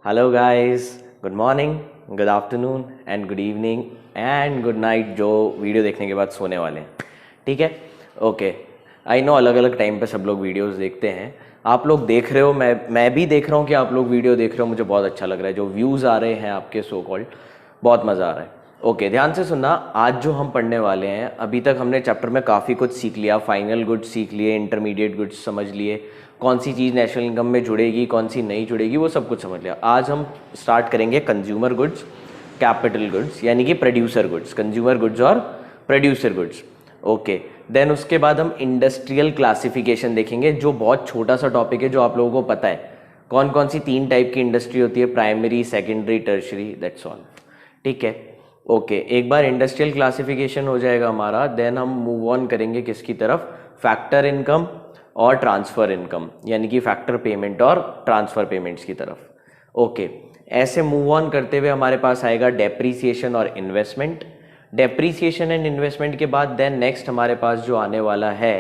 Hello guys, good morning, good afternoon and good evening and good night जो video देखने के बाद सोने वाले हैं। ठीक है, ओके। आई नो अलग अलग टाइम पे सब लोग वीडियोस देखते हैं। आप लोग देख रहे हो, मैं भी देख रहा हूँ कि आप लोग वीडियो देख रहे हो। मुझे बहुत अच्छा लग रहा है, जो व्यूज़ आ रहे हैं आपके सो कॉल्ड, बहुत मज़ा आ रहा है। ओके, ध्यान से सुनना। आज जो हम पढ़ने वाले हैं, अभी तक हमने चैप्टर में काफ़ी कुछ सीख लिया। फाइनल गुड्स सीख लिए, इंटरमीडिएट गुड्स समझ लिए, कौन सी चीज़ नेशनल इनकम में जुड़ेगी, कौन सी नहीं जुड़ेगी, वो सब कुछ समझ लिया। आज हम स्टार्ट करेंगे कंज्यूमर गुड्स, कैपिटल गुड्स, यानी कि प्रोड्यूसर गुड्स, कंज्यूमर गुड्स और प्रोड्यूसर गुड्स। ओके, देन उसके बाद हम इंडस्ट्रियल क्लासिफिकेशन देखेंगे, जो बहुत छोटा सा टॉपिक है, जो आप लोगों को पता है कौन कौन सी 3 टाइप की इंडस्ट्री होती है, primary, secondary, tertiary, that's all. ठीक है, ओके। एक बार इंडस्ट्रियल क्लासिफिकेशन हो जाएगा हमारा, देन हम मूव ऑन करेंगे किसकी तरफ, फैक्टर इनकम और ट्रांसफ़र इनकम, यानी कि फैक्टर पेमेंट और ट्रांसफ़र पेमेंट्स की तरफ। ओके, ऐसे मूव ऑन करते हुए हमारे पास आएगा डेप्रीसिएशन और इन्वेस्टमेंट। डेप्रीसिएशन एंड इन्वेस्टमेंट के बाद देन नेक्स्ट हमारे पास जो आने वाला है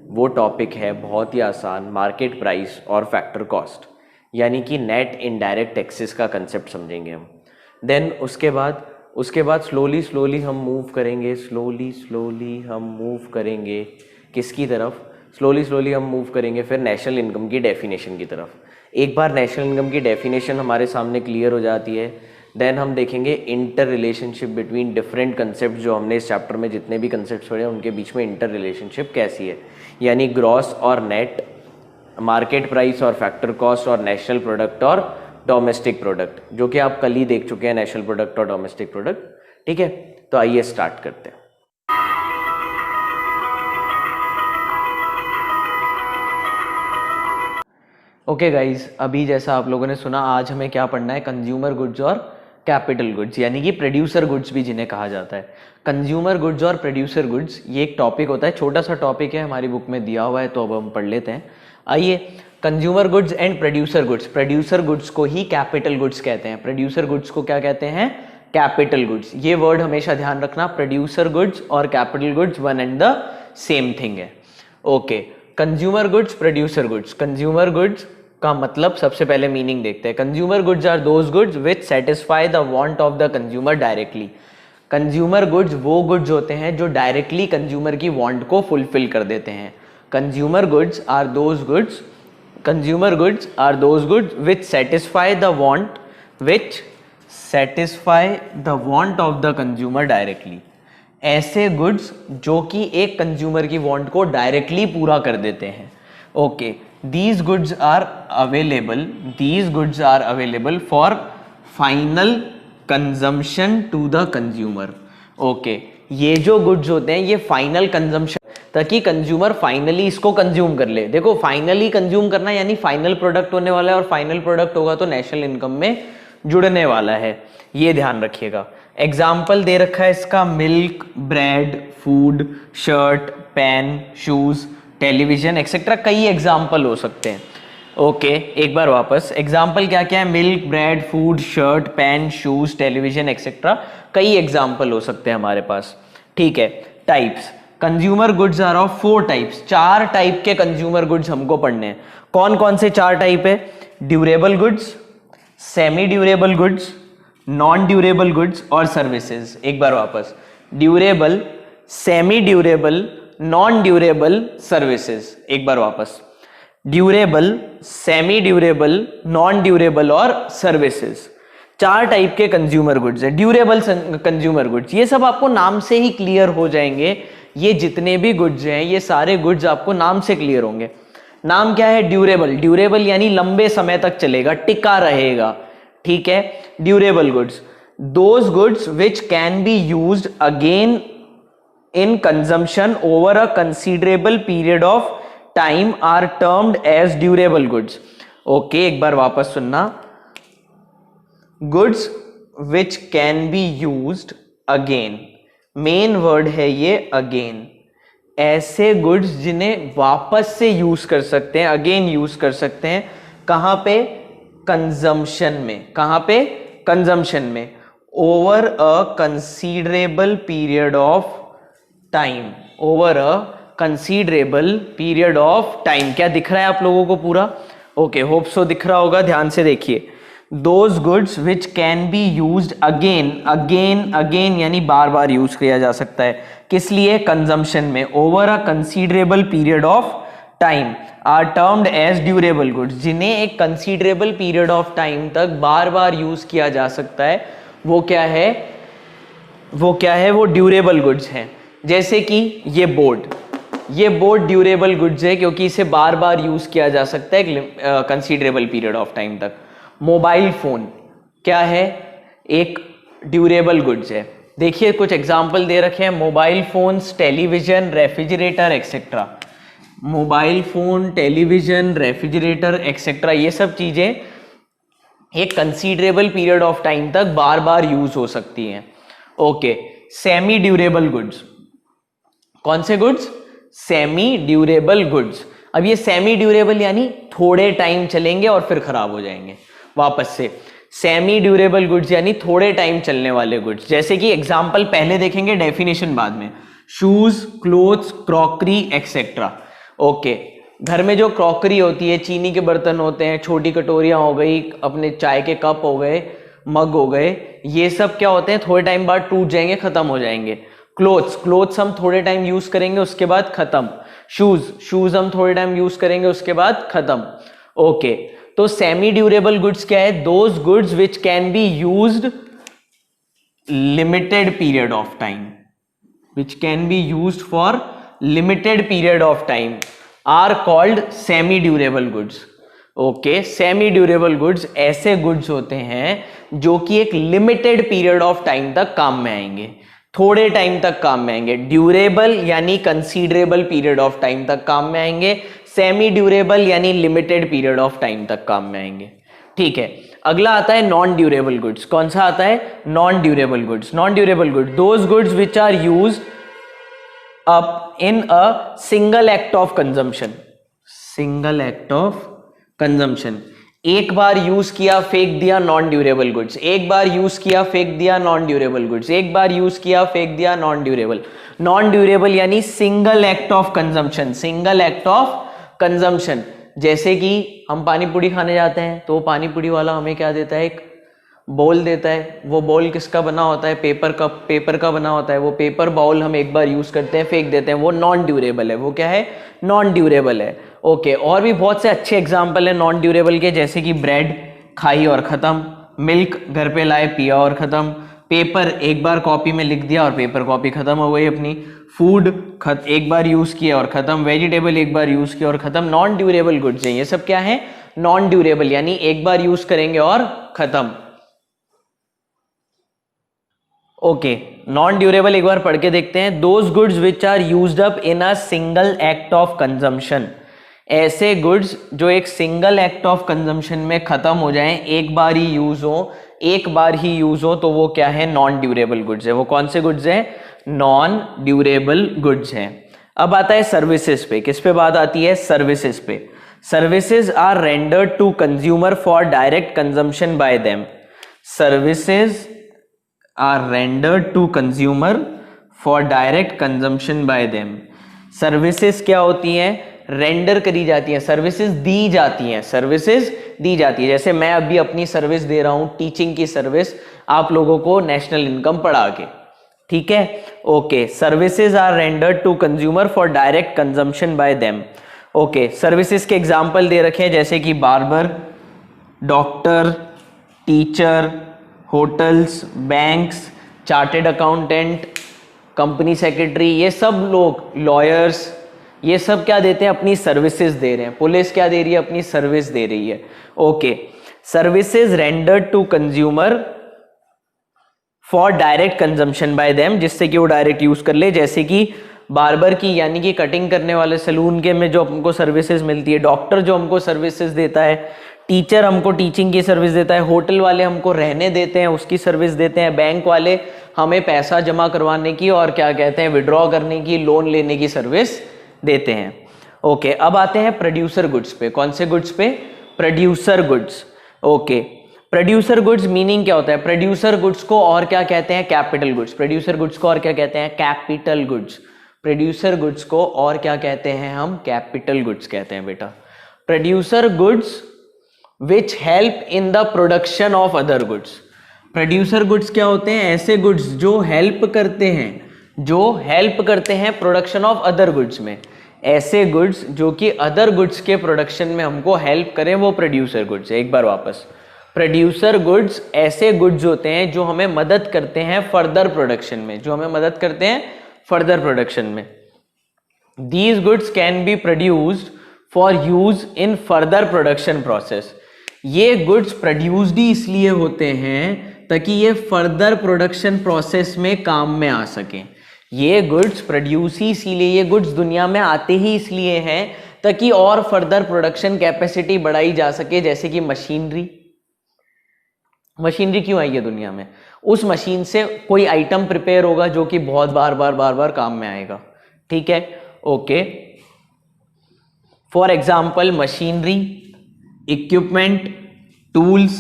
वो टॉपिक है बहुत ही आसान, मार्केट प्राइस और फैक्टर कॉस्ट, यानी कि नेट इनडायरेक्ट टैक्सेस का कंसेप्ट समझेंगे हम। देन उसके बाद स्लोली हम मूव करेंगे, स्लोली हम मूव करेंगे किसकी तरफ, स्लोली हम मूव करेंगे फिर नेशनल इनकम की डेफिनेशन की तरफ। एक बार नेशनल इनकम की डेफिनेशन हमारे सामने क्लियर हो जाती है, देन हम देखेंगे inter relationship between different concept. जो हमने इस चैप्टर में जितने भी कंसेप्ट पढ़े उनके बीच में इंटर रिलेशनशिप कैसी है, यानी ग्रॉस और नेट, मार्केट प्राइस और फैक्टर कॉस्ट, और नेशनल प्रोडक्ट और डोमेस्टिक प्रोडक्ट, जो कि आप कल ही देख चुके हैं, नेशनल प्रोडक्ट और डोमेस्टिक प्रोडक्ट। ठीक है, तो आइए स्टार्ट करते हैं। ओके गाइज, अभी जैसा आप लोगों ने सुना, आज हमें क्या पढ़ना है, कंज्यूमर गुड्स और कैपिटल गुड्स, यानी कि प्रोड्यूसर गुड्स भी जिन्हें कहा जाता है। कंज्यूमर गुड्स और प्रोड्यूसर गुड्स, ये एक टॉपिक होता है, छोटा सा टॉपिक है, हमारी बुक में दिया हुआ है, तो अब हम पढ़ लेते हैं। आइए, consumer goods and producer goods. Producer goods को ही कैपिटल गुड्स कहते हैं, प्रोड्यूसर गुड्स को क्या कहते हैं, कैपिटल गुड्स। ये वर्ड हमेशा ध्यान रखना, प्रोड्यूसर गुड्स और capital goods one and the same thing है। Okay, consumer goods, producer goods. Consumer goods का मतलब सबसे पहले मीनिंग देखते हैं। Consumer goods are those goods which satisfy the want of the consumer directly. कंज्यूमर गुड्स वो गुड्स होते हैं जो डायरेक्टली कंज्यूमर की वांट को फुलफिल कर देते हैं। Consumer goods are those goods which satisfy the want of the consumer directly. ऐसे गुड्स जो कि एक कंज्यूमर की वांट को डायरेक्टली पूरा कर देते हैं। Okay, these goods are available for final consumption to the consumer। Okay, ये जो गुड्स होते हैं ये फाइनल कंजम्पशन, ताकि कंज्यूमर फाइनली इसको कंज्यूम कर ले। देखो, फाइनली कंज्यूम करना यानी फाइनल प्रोडक्ट होने वाला है, और फाइनल प्रोडक्ट होगा तो नेशनल इनकम में जुड़ने वाला है, ये ध्यान रखिएगा। एग्जाम्पल दे रखा है इसका, milk, bread, food, shirt, pen, shoes, television etcetera, कई एग्जाम्पल हो सकते हैं। ओके, एक बार वापस, एग्जाम्पल क्या क्या है, milk, bread, food, shirt, pen, shoes, television etcetera, कई एग्जाम्पल हो सकते हैं हमारे पास। ठीक है, types, consumer goods are of 4 types. 4 type के कंज्यूमर गुड्स हमको पढ़ने हैं। कौन कौन से 4 टाइप है, durable goods, semi durable goods, non durable goods और सर्विसेज। एक बार वापस, durable, semi durable, non durable, services. एक बार वापस, durable, semi durable, non durable और सर्विसेज। 4 टाइप के कंज्यूमर गुड्स है। ड्यूरेबल कंज्यूमर गुड्स, ये सब आपको नाम से ही क्लियर हो जाएंगे। ये जितने भी गुड्स हैं ये सारे गुड्स आपको नाम से क्लियर होंगे। नाम क्या है, ड्यूरेबल। ड्यूरेबल यानी लंबे समय तक चलेगा, टिका रहेगा। ठीक है, durable goods, those goods which can be used again in consumption over a considerable period of time are termed as durable goods। okay, एक बार वापस सुनना, goods which can be used again, main word है ये again। ऐसे goods जिन्हें वापस से यूज कर सकते हैं, अगेन यूज कर सकते हैं, कहां पे, कंजम्पशन में। कहां पे, कंजम्पशन में, over a considerable period of time, over a considerable period of time. क्या दिख रहा है आप लोगों को पूरा? ओके, होप सो दिख रहा होगा, ध्यान से देखिए। Those goods which can be used again again again, यानी बार बार यूज किया जा सकता है, किस लिए, कंजम्पशन में, over a considerable period of time, are termed as durable goods, जिन्हें एक कंसीडरेबल पीरियड ऑफ टाइम तक बार बार यूज किया जा सकता है, वो क्या है, वो क्या है, वो ड्यूरेबल गुड्स हैं। जैसे कि ये बोर्ड ड्यूरेबल गुड्स है क्योंकि इसे बार बार यूज किया जा सकता है कंसीडरेबल पीरियड ऑफ टाइम तक। मोबाइल फोन क्या है, एक ड्यूरेबल गुड्स है। देखिए कुछ एग्जाम्पल दे रखे हैं, mobile phones, television, refrigerator etcetera. Mobile phone, television, refrigerator etcetera, ये सब चीजें एक कंसीडरेबल पीरियड ऑफ टाइम तक बार बार यूज हो सकती हैं। ओके, सेमी ड्यूरेबल गुड्स, कौन से गुड्स, सेमी ड्यूरेबल गुड्स। अब ये सेमी ड्यूरेबल यानी थोड़े टाइम चलेंगे और फिर खराब हो जाएंगे। वापस से, सेमी ड्यूरेबल गुड्स यानी थोड़े टाइम चलने वाले गुड्स। जैसे कि एग्जांपल पहले देखेंगे, डेफिनेशन बाद में। Shoes, clothes, crockery etcetera. Okay, घर में जो क्रॉकरी होती है, चीनी के बर्तन होते हैं, छोटी कटोरियां हो गई, अपने चाय के कप हो गए, मग हो गए, ये सब क्या होते हैं, थोड़े टाइम बाद टूट जाएंगे, खत्म हो जाएंगे। क्लोथ्स हम थोड़े टाइम यूज करेंगे, उसके बाद खत्म। शूज हम थोड़े टाइम यूज करेंगे, उसके बाद खत्म। ओके, तो सेमी ड्यूरेबल गुड्स क्या है, those goods which can be used limited period of time, which can be used for limited period of time are called semi durable goods. Okay, semi durable goods ऐसे goods होते हैं जो कि एक limited period of time तक काम में आएंगे, थोड़े टाइम तक काम में आएंगे। ड्यूरेबल यानी कंसीडरेबल पीरियड ऑफ टाइम तक काम में आएंगे, सेमी ड्यूरेबल यानी लिमिटेड पीरियड ऑफ टाइम तक काम में आएंगे। ठीक है, अगला आता है नॉन ड्यूरेबल गुड्स। कौन सा आता है, non durable goods. Non durable goods, those goods which are used up in a single act of consumption. Single act of consumption, एक बार यूज किया फेंक दिया, नॉन ड्यूरेबल गुड्स। एक बार यूज किया फेंक दिया, नॉन ड्यूरेबल गुड्स। एक बार यूज किया फेंक दिया, नॉन ड्यूरेबल। नॉन ड्यूरेबल यानी single act of consumption, single act of consumption. जैसे कि हम पानी पूरी खाने जाते हैं तो पानी पूरी वाला हमें क्या देता है, एक बोल देता है। वो बोल किसका बना होता है, पेपर का बना होता है। वो पेपर बाउल हम एक बार यूज करते हैं, फेंक देते हैं, वो नॉन ड्यूरेबल है। वो क्या है, नॉन ड्यूरेबल है। ओके, और भी बहुत से अच्छे एग्जाम्पल है नॉन ड्यूरेबल के, जैसे कि ब्रेड खाई और खत्म, मिल्क घर पे लाए पिया और खत्म, पेपर एक बार कॉपी में लिख दिया और पेपर कॉपी खत्म हो गई अपनी, फूड एक बार यूज किया और खत्म, वेजिटेबल एक बार यूज किया और खत्म। नॉन ड्यूरेबल गुड्स है ये सब, क्या है, नॉन ड्यूरेबल यानी एक बार यूज करेंगे और खत्म। ओके, नॉन ड्यूरेबल एक बार पढ़ के देखते हैं। Those goods which are used up in a single act of consumption, ऐसे गुड्स जो एक सिंगल एक्ट ऑफ कंजम्पशन में खत्म हो जाएं, एक बार ही यूज हो, एक बार ही यूज हो, तो वो क्या है, नॉन ड्यूरेबल गुड्स है। वो कौन से गुड्स हैं, नॉन ड्यूरेबल गुड्स हैं। अब आता है सर्विसेज पे। किस पे बात आती है, सर्विसेज पे। Services are rendered to consumer for direct consumption by them. Services are rendered to consumer for direct consumption by them. Services क्या होती हैं, रेंडर करी जाती हैं, सर्विसेज दी जाती हैं, सर्विसेज दी जाती है। जैसे मैं अभी अपनी सर्विस दे रहा हूं, टीचिंग की सर्विस, आप लोगों को नेशनल इनकम पढ़ा के, ठीक है। Okay, services are rendered to consumer for direct consumption by them. Okay, services के एग्जांपल दे रखे हैं, जैसे कि barber, doctor, teacher, hotels, banks, chartered accountant, company secretary, ये सब लोग, लॉयर्स, ये सब क्या देते हैं, अपनी सर्विसेज दे रहे हैं। पुलिस क्या दे रही है, अपनी सर्विस दे रही है। Okay, services rendered to consumer for direct consumption by them, जिससे कि वो डायरेक्ट यूज कर ले। जैसे कि बार्बर की यानी कि कटिंग करने वाले सैलून के में जो हमको सर्विसेज मिलती है, डॉक्टर जो हमको सर्विसेज देता है, टीचर हमको टीचिंग की सर्विस देता है, होटल वाले हमको रहने देते हैं, उसकी सर्विस देते हैं, बैंक वाले हमें पैसा जमा करवाने की और क्या कहते हैं, विड्रॉ करने की, लोन लेने की सर्विस देते हैं। ओके, अब आते हैं प्रोड्यूसर गुड्स पे। कौन से गुड्स पे, producer goods. Okay, producer goods meaning क्या होता है, प्रोड्यूसर गुड्स को और क्या कहते हैं, कैपिटल गुड्स। प्रोड्यूसर गुड्स को और क्या कहते हैं, कैपिटल गुड्स। प्रोड्यूसर गुड्स को और क्या कहते हैं हम, कैपिटल गुड्स कहते हैं बेटा। Producer goods which help in the production of other goods. Producer goods क्या होते हैं? ऐसे गुड्स जो हेल्प करते हैं प्रोडक्शन ऑफ अदर गुड्स में। ऐसे गुड्स जो कि अदर गुड्स के प्रोडक्शन में हमको हेल्प करें, वो प्रोड्यूसर गुड्स है। एक बार वापस, प्रोड्यूसर गुड्स ऐसे गुड्स होते हैं जो हमें मदद करते हैं फर्दर प्रोडक्शन में, These goods can be produced for use in further production process। ये गुड्स प्रोड्यूस्ड ही इसलिए होते हैं ताकि ये फर्दर प्रोडक्शन प्रोसेस में काम में आ सकें। ये गुड्स प्रोड्यूस ही इसीलिए, ये गुड्स दुनिया में आते ही इसलिए हैं ताकि और फर्दर प्रोडक्शन कैपेसिटी बढ़ाई जा सके। जैसे कि मशीनरी क्यों आई है दुनिया में? उस मशीन से कोई आइटम प्रिपेयर होगा जो कि बहुत बार काम में आएगा। ठीक है, okay. For example machinery, equipment, tools,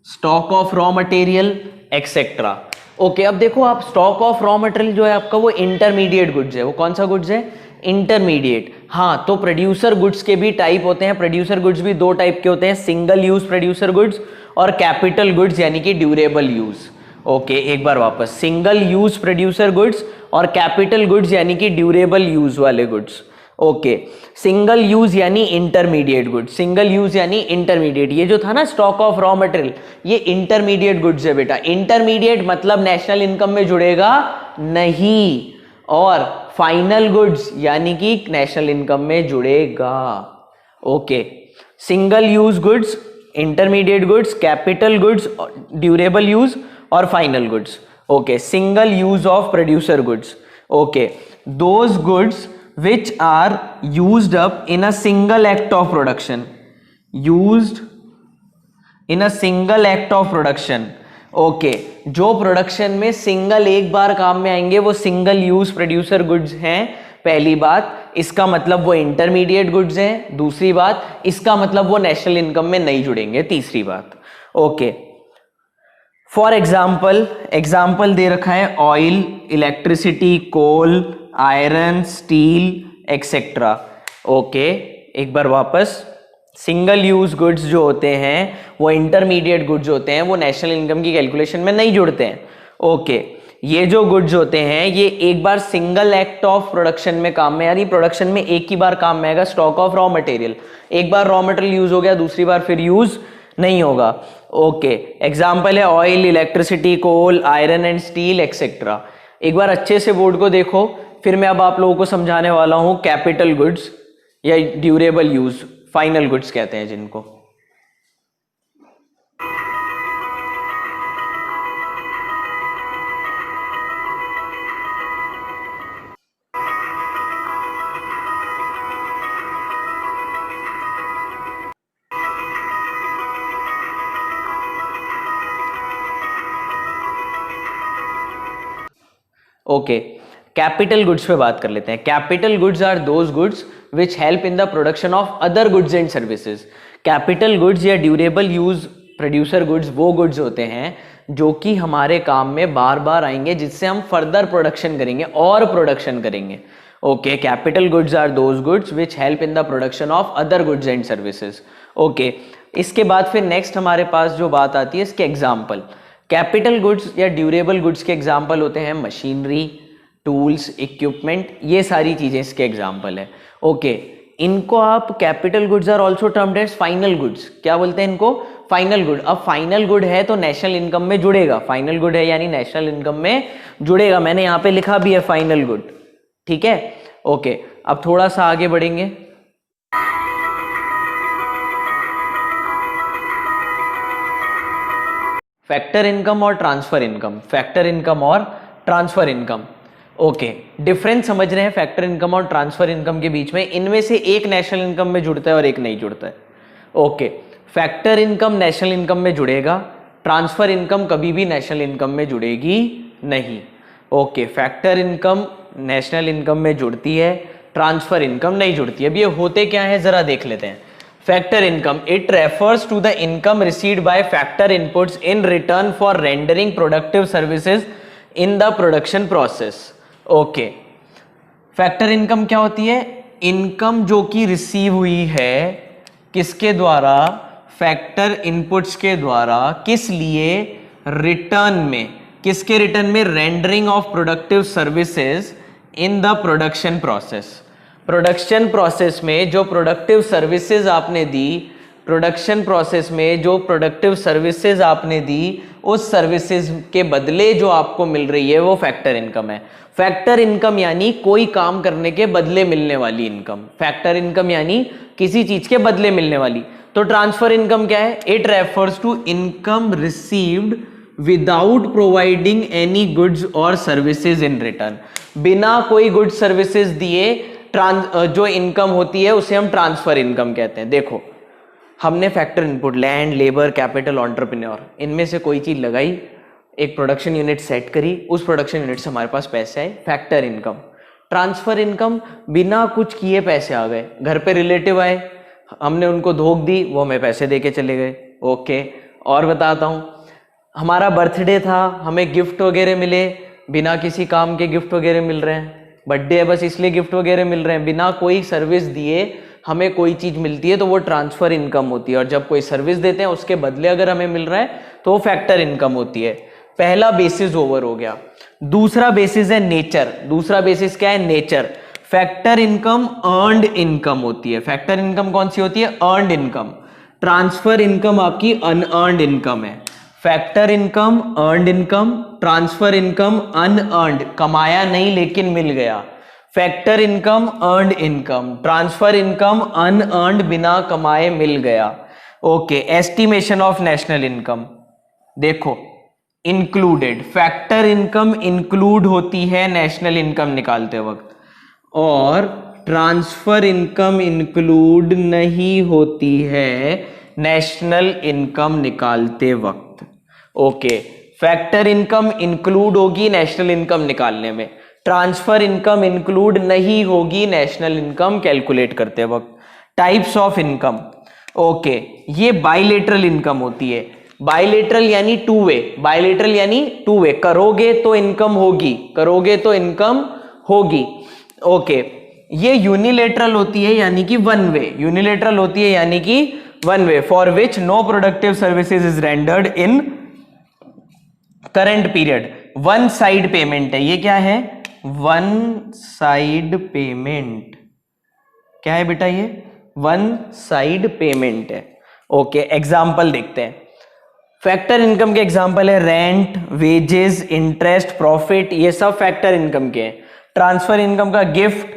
stock of raw material etcetera. Okay, अब देखो आप, स्टॉक ऑफ रॉ मटेरियल जो है आपका वो इंटरमीडिएट गुड्स है। वो कौन सा गुड्स है? इंटरमीडिएट। हाँ, तो प्रोड्यूसर गुड्स के भी टाइप होते हैं। प्रोड्यूसर गुड्स भी दो टाइप के होते हैं, सिंगल यूज प्रोड्यूसर गुड्स और कैपिटल गुड्स यानी कि ड्यूरेबल यूज। ओके, एक बार वापस, सिंगल यूज प्रोड्यूसर गुड्स और कैपिटल गुड्स यानी कि ड्यूरेबल यूज वाले गुड्स। ओके, सिंगल यूज यानी इंटरमीडिएट गुड्स, सिंगल यूज यानी इंटरमीडिएट। ये जो था ना स्टॉक ऑफ रॉ मटेरियल, ये इंटरमीडिएट गुड्स है बेटा। इंटरमीडिएट मतलब नेशनल इनकम में जुड़ेगा नहीं, और फाइनल गुड्स यानी कि नेशनल इनकम में जुड़ेगा। Okay, single use goods, intermediate goods, capital goods, durable use और final goods. Okay, single use of producer goods. Okay, those goods which are used up in a single act of production, used in a single act of production। Okay, जो production में single एक बार काम में आएंगे वो single use producer goods हैं। पहली बात, इसका मतलब वो इंटरमीडिएट गुड्स हैं। दूसरी बात, इसका मतलब वो नेशनल इनकम में नहीं जुड़ेंगे। तीसरी बात, ओके, फॉर एग्जाम्पल दे रखा है oil, electricity, coal, iron, steel etcetera. Okay, एक बार वापस, सिंगल यूज गुड्स जो होते हैं वो इंटरमीडिएट गुड्स होते हैं, वो नेशनल इनकम की कैलकुलेशन में नहीं जुड़ते हैं। ओके, ये जो गुड्स होते हैं ये एक बार सिंगल एक्ट ऑफ प्रोडक्शन में काम में, यानी प्रोडक्शन में एक ही बार काम में आएगा। स्टॉक ऑफ रॉ मटेरियल, एक बार रॉ मटेरियल यूज हो गया, दूसरी बार फिर यूज नहीं होगा। ओके, एग्जाम्पल है oil, electricity, coal, iron and steel etcetera. एक बार अच्छे से बोर्ड को देखो, फिर मैं अब आप लोगों को समझाने वाला हूं कैपिटल गुड्स या ड्यूरेबल यूज, फाइनल गुड्स कहते हैं जिनको। ओके, कैपिटल गुड्स पे बात कर लेते हैं। Capital goods are those goods which help in the production of other goods and services. Capital goods या ड्यूरेबल यूज प्रोड्यूसर गुड्स वो गुड्स होते हैं जो कि हमारे काम में बार बार आएंगे, जिससे हम फर्दर प्रोडक्शन करेंगे और प्रोडक्शन करेंगे। Okay, capital goods are those goods which help in the production of other goods and services. Okay, इसके बाद फिर नेक्स्ट हमारे पास जो बात आती है इसके एग्जाम्पल। कैपिटल गुड्स या ड्यूरेबल गुड्स के एग्जाम्पल होते हैं मशीनरी, टूल्स, इक्विपमेंट, ये सारी चीजें इसके एग्जाम्पल है। ओके, इनको आप capital goods are also termed as final goods. क्या बोलते हैं इनको? Final good. अब फाइनल गुड है तो नेशनल इनकम में जुड़ेगा, फाइनल गुड है यानी नेशनल इनकम में जुड़ेगा। मैंने यहां पे लिखा भी है फाइनल गुड, ठीक है। ओके, अब थोड़ा सा आगे बढ़ेंगे। फैक्टर इनकम और ट्रांसफर इनकम, फैक्टर इनकम और ट्रांसफर इनकम। ओके, डिफरेंस समझ रहे हैं फैक्टर इनकम और ट्रांसफर इनकम के बीच में? इनमें से एक नेशनल इनकम में जुड़ता है और एक नहीं जुड़ता है। Okay, factor income national income में जुड़ेगा, ट्रांसफर इनकम कभी भी नेशनल इनकम में जुड़ेगी नहीं। Okay, factor income national income में जुड़ती है, ट्रांसफर इनकम नहीं जुड़ती। अब ये होते क्या है जरा देख लेते हैं। Factor income, it refers to the income received by factor inputs in return for rendering productive services in the production process. Okay, factor income क्या होती है? इनकम जो कि रिसीव हुई है किसके द्वारा? फैक्टर इनपुट्स के द्वारा किस लिए रिटर्न में, किसके रिटर्न में, rendering of productive services in the production process. Production process में जो प्रोडक्टिव सर्विसेज आपने दी, प्रोडक्शन प्रोसेस में जो प्रोडक्टिव सर्विसेज आपने दी, उस सर्विसेज के बदले जो आपको मिल रही है वो फैक्टर इनकम है। फैक्टर इनकम यानी कोई काम करने के बदले मिलने वाली इनकम। फैक्टर इनकम यानी किसी चीज के बदले मिलने वाली। तो ट्रांसफर इनकम क्या है? It refers to income received without providing any goods और सर्विसेज इन रिटर्न। बिना कोई गुड्स सर्विसेज दिए जो इनकम होती है उसे हम ट्रांसफर इनकम कहते हैं। देखो, हमने factor input land, labour, capital, entrepreneur, इनमें से कोई चीज लगाई, एक प्रोडक्शन यूनिट सेट करी, उस प्रोडक्शन यूनिट से हमारे पास पैसे आए, फैक्टर इनकम। ट्रांसफर इनकम, बिना कुछ किए पैसे आ गए, घर पे रिलेटिव आए, हमने उनको धोख दी, वो हमें पैसे दे के चले गए। ओके, और बताता हूँ, हमारा बर्थडे था, हमें गिफ्ट वगैरह मिले, बिना किसी काम के गिफ्ट वगैरह मिल रहे हैं। बर्थडे है बस इसलिए गिफ्ट वगैरह मिल रहे हैं, बिना कोई सर्विस दिए हमें कोई चीज मिलती है तो वो ट्रांसफर इनकम होती है। और जब कोई सर्विस देते हैं उसके बदले अगर हमें मिल रहा है तो वो फैक्टर इनकम होती है। पहला बेसिस ओवर हो गया। दूसरा बेसिस है नेचर। दूसरा बेसिस क्या है? Nature. Factor income earned income होती है। फैक्टर इनकम कौन सी होती है? Earned income. ट्रांसफर इनकम आपकी अनअर्नड इनकम है। Factor income earned income, transfer income unearned, कमाया नहीं लेकिन मिल गया। Factor income earned income, transfer income unearned, बिना कमाए मिल गया। Okay, estimation of national income. देखो, इंक्लूडेड, फैक्टर इनकम इंक्लूड होती है नेशनल इनकम निकालते वक्त, और ट्रांसफर इनकम इंक्लूड नहीं होती है नेशनल इनकम निकालते वक्त। ओके, फैक्टर इनकम इंक्लूड होगी नेशनल इनकम निकालने में, ट्रांसफर इनकम इंक्लूड नहीं होगी नेशनल इनकम कैलकुलेट करते वक्त। Types of income. ओके, ये बाइलेटरल इनकम होती है। बाइलेटरल यानी टू वे। बाइलेटरल यानी टू वे, करोगे तो इनकम होगी, करोगे तो इनकम होगी। ओके, ये यूनिलेटरल होती है यानी कि वन वे। यूनिलेटरल होती है यानी कि one way, for which no productive services is rendered in current period. One side payment है। ये क्या है? One side payment. क्या है बेटा? ये वन साइड पेमेंट है। ओके, एग्जाम्पल देखते हैं। फैक्टर इनकम के एग्जाम्पल है रेंट, वेजेस, इंटरेस्ट, प्रॉफिट, ये सब फैक्टर इनकम के हैं। ट्रांसफर इनकम का गिफ्ट,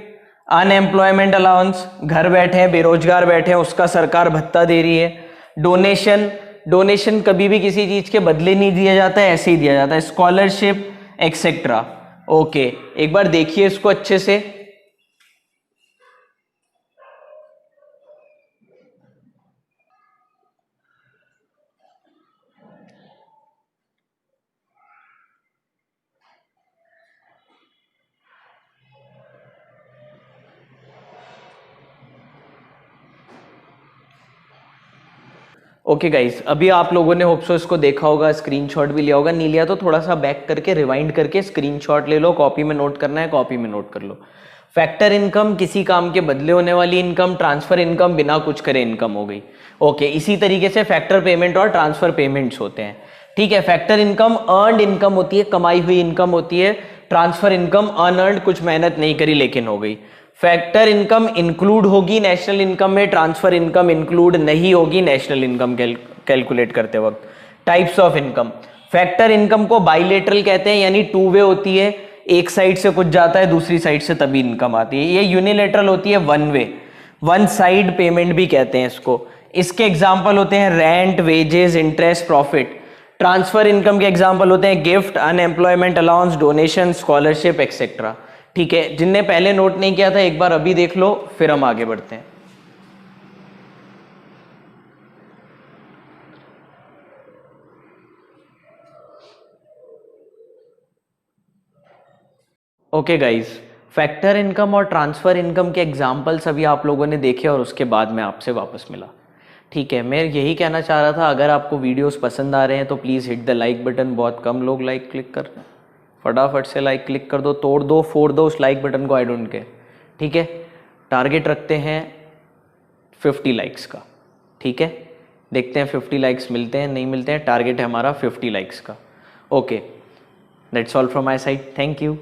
अनएम्प्लॉयमेंट अलाउंस, घर बैठे हैं, बेरोजगार बैठे हैं, उसका सरकार भत्ता दे रही है। डोनेशन, डोनेशन कभी भी किसी चीज के बदले नहीं दिया जाता है, ऐसे ही दिया जाता है। Scholarship etcetera. ओके, एक बार देखिए इसको अच्छे से। ओके गाइस, अभी आप लोगों ने होप सो इसको देखा होगा, स्क्रीनशॉट भी लिया होगा। नहीं लिया तो थोड़ा सा बैक करके रिवाइंड करके स्क्रीनशॉट ले लो, कॉपी में नोट करना है कॉपी में नोट कर लो। फैक्टर इनकम किसी काम के बदले होने वाली इनकम, ट्रांसफर इनकम बिना कुछ करे इनकम हो गई। ओके, इसी तरीके से फैक्टर पेमेंट और ट्रांसफर पेमेंट्स होते हैं। ठीक है, फैक्टर इनकम अर्नड इनकम होती है, कमाई हुई इनकम होती है। ट्रांसफर इनकम अनअर्नड, कुछ मेहनत नहीं करी लेकिन हो गई। फैक्टर इनकम इंक्लूड होगी नेशनल इनकम में, ट्रांसफर इनकम इंक्लूड नहीं होगी नेशनल इनकम कैलकुलेट करते वक्त। Types of income. Factor income को बाइलेटरल कहते हैं यानी टू वे होती है, एक साइड से कुछ जाता है दूसरी साइड से तभी इनकम आती है। ये यूनिलेटरल होती है, one way, one side payment भी कहते हैं इसको। इसके एग्जाम्पल होते हैं rent, wages, interest, profit. Transfer income के एग्जाम्पल होते हैं gift, unemployment allowance, donation, scholarship etcetera. ठीक है, जिनने पहले नोट नहीं किया था एक बार अभी देख लो, फिर हम आगे बढ़ते हैं। ओके गाइज, फैक्टर इनकम और ट्रांसफर इनकम के एग्जाम्पल्स अभी आप लोगों ने देखे और उसके बाद मैं आपसे वापस मिला। ठीक है, मैं यही कहना चाह रहा था, अगर आपको वीडियोस पसंद आ रहे हैं तो please hit the like button. बहुत कम लोग लाइक क्लिक कर रहे हैं, फटाफट से लाइक क्लिक कर दो, तोड़ दो, फोड़ दो उस लाइक बटन को, आई डोंट केयर। ठीक है, टारगेट रखते हैं 50 लाइक्स का। ठीक है, देखते हैं 50 लाइक्स मिलते हैं नहीं मिलते हैं, टारगेट है हमारा 50 लाइक्स का। Okay, that's all from my side, thank you.